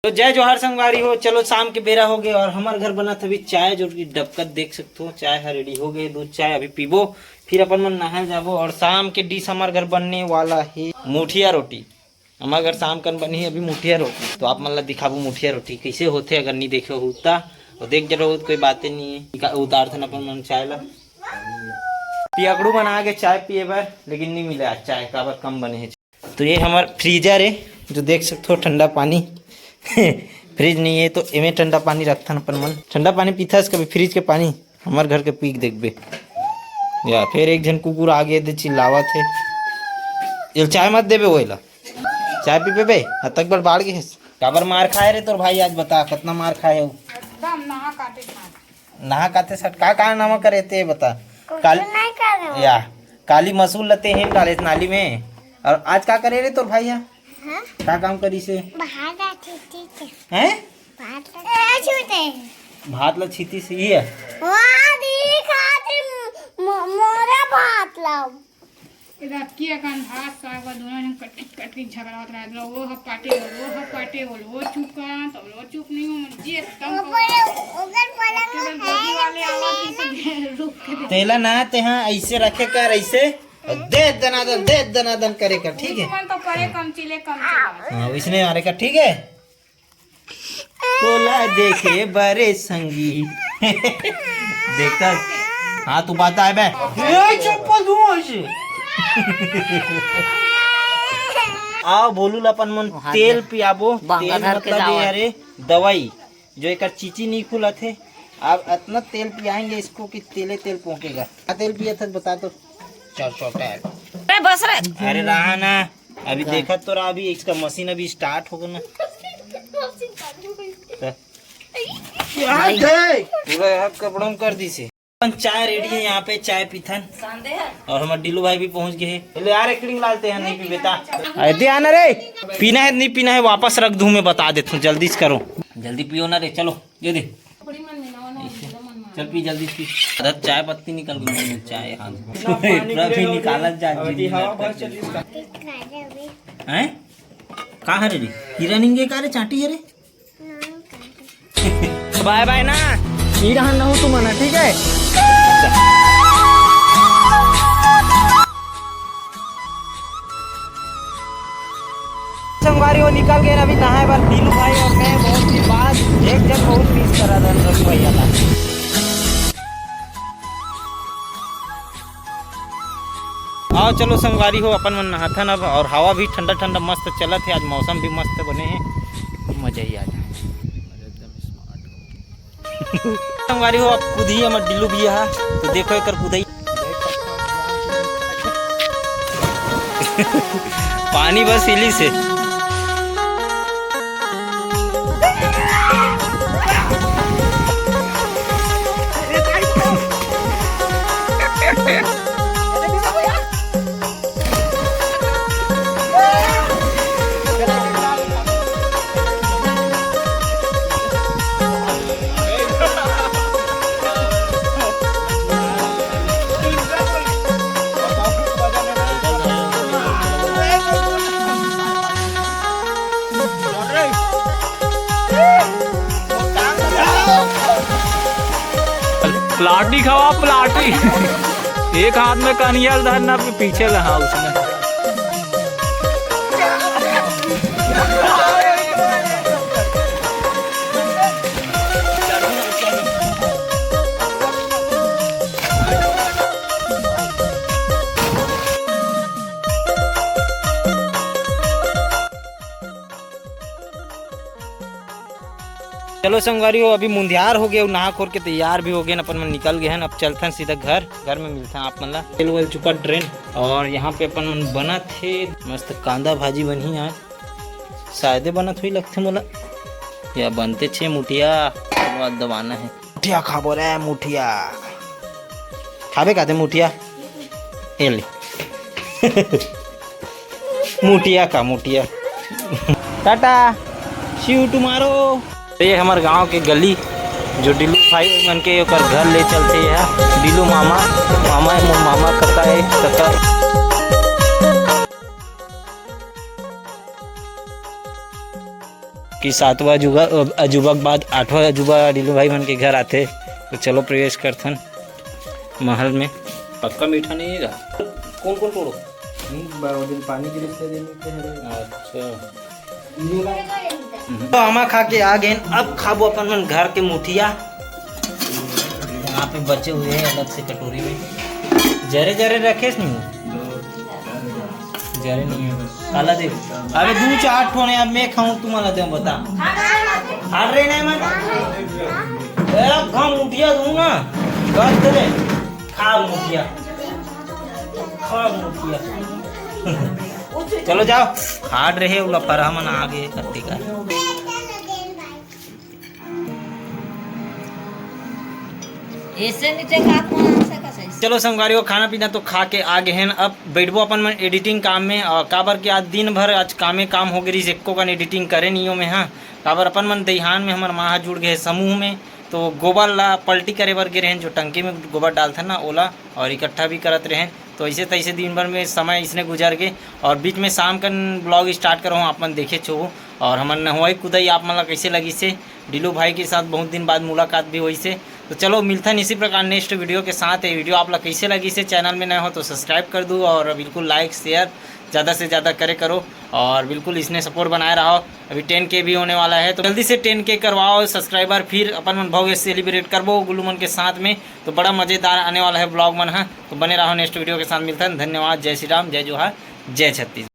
तो जय जोहार संगवारी हो। चलो शाम के बेरा हो गए और हमारे घर बना था अभी चाय, जो कि डबकत देख सकते हो। चाय है रेडी हो गई, दूध चाय अभी पीबो, फिर अपन मन नहा जाबो। और शाम के डिश हमारे घर बनने वाला है मुठिया रोटी। हमारे घर शाम कन बनी है अभी मुठिया रोटी, तो आप मन ला दिखाबो मुठिया रोटी कैसे होते। अगर नहीं देखे हो तो देख जरूर, कोई बातें नहीं है। उतार थे अपन मन चाय ला पियकड़ू बना के चाय पिए बार, लेकिन नहीं मिला आज चाय का, कम बने है। तो ये हमारा फ्रीजर है, जो देख सकते हो ठंडा पानी फ्रिज नहीं है तो इमें ठंडा पानी रखता अपन मन। ठंडा पानी पीता कभी फ्रिज के पानी हमारे घर के पीक देखबे। या फिर एक जन कुकुर आ गए थे चिल्लावा थे, ये चाय मत देबे, वही ला चाय पीबे बे तक बार बाढ़ गए। काबर मार खाए रे तोर भाई आज, बता कितना मार खाए हो। नहा काते सट का नामा करे थे बता। काली या काली मसूल लते हैं डाले नाली में। और आज का करे रे तोर भाई यहाँ क्या काम करी से हैं? भात ला छीती से ही है। मोरा भात लाओ इधर किया कान भात साग दोनों ने कटी झगड़ा होता है। वो हपाटे बोल वो चुप का तो वो चुप नहीं हो जी एकदम तेला ना ते हाँ ऐसे रखे कर, ऐसे दे दनादन करे कर, ठीक है। तो करे कम चिले कम चिले हाँ इसने मारे कर, ठीक है। तोला देखे बड़े संगी देखता। हाँ तू बात आए बे आओ बोलू अपन मन तेल पियाबो। तेल मतलब अरे दवाई जो एक चीची नहीं खुला थे। अब इतना तेल पियाएंगे इसको कि तेल पहुँचेगा। क्या तेल पिया था बता तो। बस रे। अरे रहा ना अभी देखा तो रहा, अभी इसका मशीन अभी स्टार्ट होगा ना। पूरा कपड़ों में कर दी से। चाय रेडी है यहाँ पे, चाय पीथन। और हमारे डिल्लू भाई भी पहुँच गए हैं। यार एक लालते हैं, नहीं पी बेटा। अरे आना रे, पीना है नहीं पीना है वापस रख दूँ, मैं बता देता हूँ। जल्दी से करो, जल्दी पियो ना रे। चलो ये दे, चल पी जल्दी पी। अरे चाय पत्ती निकल गई, चाय भी निकाला जा हैं। कहाँ रे हीरा निंगे का रे चाटी है रे। बाय बाय ना, ही रहा ना हो तुम ना, ठीक है। संगवारी वो निकल गए अभी नहाए बार। नीलू भाई और मैं बहुत दिन बाद एक जन बहुत मिस करा था रवि भैया का। आओ चलो संगवारी हो अपन मन नहाथन अब। और हवा भी ठंडा ठंडा मस्त चलत है, आज मौसम भी मस्त बने हैं, मजा ही आ जाए। संगवारी हो अब खुद ही हमारे डिल्लू भी है, तो देखो एक कुदाई पानी बस हिली से। प्लाटी खवा प्लाटी एक हाथ में कनियल धरना पीछे लहा उसमें। चलो संगवारी हो अभी मुंदियार हो गए, नहा खोर के तैयार भी हो गए, अपन मन निकल गए हैं। अब चलते हैं सीधा घर में मिलते हैं आप मन ला। तेल वेल चुका ट्रेन। और यहाँ पे अपन मन बना थे मस्त कांदा भाजी बनी आज, शायद बनत हुई लगते मोला, या बनते छे मुठिया दबाना है। मुठिया खाबो रे, मुठिया खाबे खाते मुठिया मुठिया का मुठिया। टाटा सी यू टुमारो। ये हमारे गांव के गली जो डिल्लू भाई मन के घर ले चलते हैं। डिल्लू मामा कक्का है कक्का। कि 7वां अजूबा के बाद 8वां अजूबा ढिलू भाई मन के घर आते। तो चलो प्रवेश करथन महल में। पक्का मीठा नहीं है। कौन कौन तोड़ो? पानी गिरे अच्छा तो हमा खा के आ गए। अब खाबो अपन मन घर के मुठिया। यहाँ पे बचे हुए हैं अलग से कटोरी में। जरे जरे रखे नहीं, जरे नहीं है काला दे। अरे 2-4 ठोने अब मैं खाऊं तुम्हारा दे बता। हार रहे नहीं मैं खा मुठिया दूं ना गल तेरे। खा मुठिया, खा मुठिया। चलो जाओ हार रहे उला फरहा मन आ गए कत्ती का। ऐसे नीचे का चलो संगवारियों खाना पीना तो खा के आ गए हैं। अब बैठबो अपन मन एडिटिंग काम में। और काबर के आज दिन भर आज काम हो गई एको का एडिटिंग करे नहीं हो में। हाँ काबर अपन मन दईहान में हमार माँ जुड़ गए समूह में। तो गोबर ला पलटी करे बर गे रहें, जो टंकी में गोबर डालते ना ओला और इकट्ठा भी करत रहें। तो ऐसे तैसे दिन भर में समय इसने गुजर गए। और बीच में शाम का ब्लॉग स्टार्ट करो आप मन देखे छो। और हमन नहवाई कुदाई आप मन ला कैसे लगी से। ढिलू भाई के साथ बहुत दिन बाद मुलाकात भी हुई से। तो चलो मिलता इसी प्रकार नेक्स्ट वीडियो के साथ। ये वीडियो आप ला कैसे लगी से, चैनल में नए हो तो सब्सक्राइब कर दो और बिल्कुल लाइक शेयर ज़्यादा से ज़्यादा करे करो। और बिल्कुल इसने सपोर्ट बनाए रहो। अभी 10K भी होने वाला है तो जल्दी से 10K करवाओ सब्सक्राइबर। फिर अपन मन भव्य सेलिब्रेट करबो गुल्लू मन के साथ में। तो बड़ा मज़ेदार आने वाला है ब्लॉग मन। हाँ तो बने रहो नेक्स्ट वीडियो के साथ। मिलता है। धन्यवाद। जय श्री राम, जय जोहार, जय छत्तीसगढ़।